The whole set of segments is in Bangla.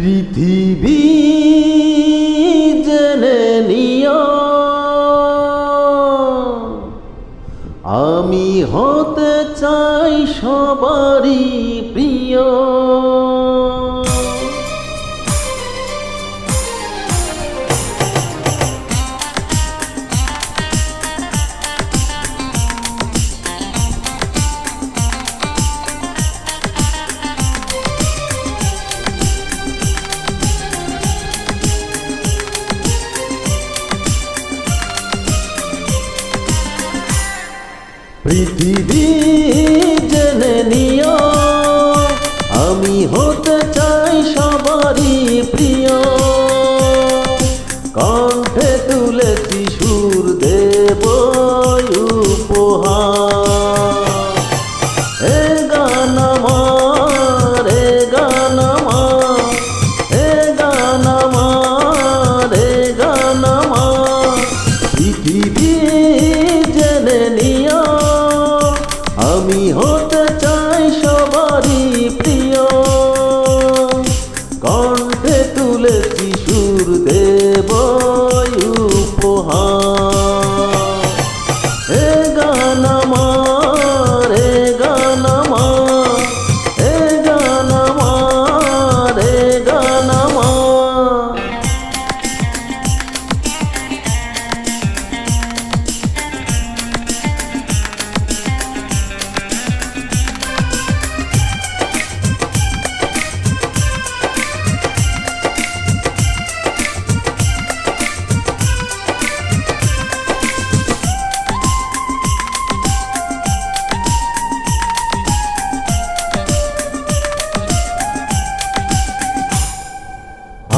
পৃথিবী জেনে নিও আমি হতে চাই সবারই প্রিয়। পৃথিবী জেনে নিও আমি হতে চাই সবারই প্রিয়। কণ্ঠে তুলেছি সুর দেব উপহার। এ গান আমার, এ গান আমার, এ গান আমার, এ গান আমার। পৃথিবী জেনে নিও আমি হতে চাই সবারই প্রিয়। কণ্ঠে তুলেছি সুর দেব উপহার। এ গান আমার, এ গান আমার, এ গান আমার, এ গান আমার।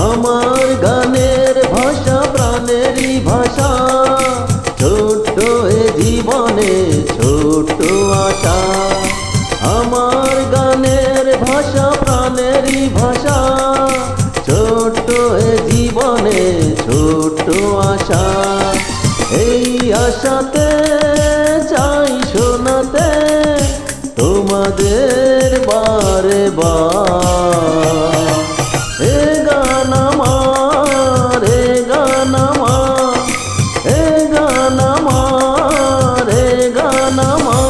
আমার গানের ভাষা প্রাণেরই ভাষা। ছোট্ট এ জীবনে ছোট্ট আশা। আমার গানের ভাষা প্রাণেরই ভাষা। ছোট্ট এ জীবনে ছোট্ট আশা। এই আশাতে চাই শোনাতে তোমাদের বারে বার। এ গান আমার, এ গান আমার, এ গান আমার, এ গান আমার।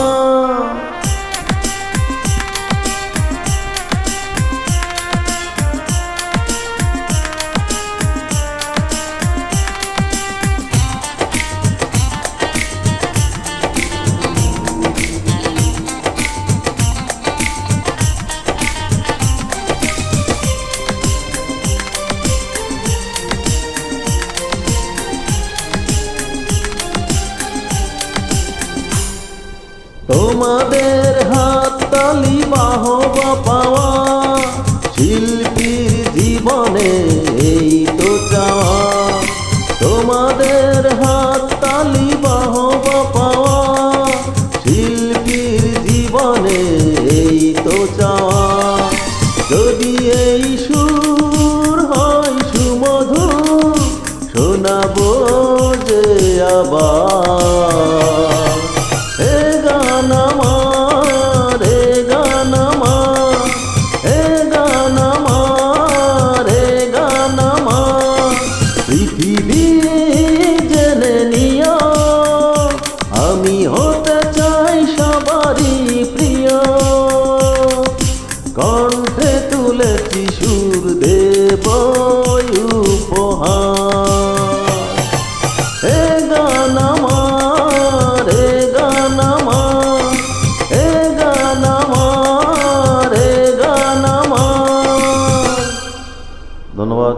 তোমাদের হাত তালি বাহবা পাওয়া। শিল্পীর জীবনে এই তো চাওয়া। তোমাদের হাত তালি বাহবা পাওয়া। শিল্পীর জীবনে এই তো চাওয়া। যদি এই সুর হয় সুমধুর শোনাবো যে আবার। এ গান আমার, এ গান আমার, এ গান আমার, এ গান আমার। পৃথিবী জেনে নিও আমি হতে চাই সবারই প্রিয়। কণ্ঠে তুলেছি সুর দেব উপহার। এ গান আমার, এ গান আমার, এ গান আমার, এ গান আমার। ধন্যবাদ।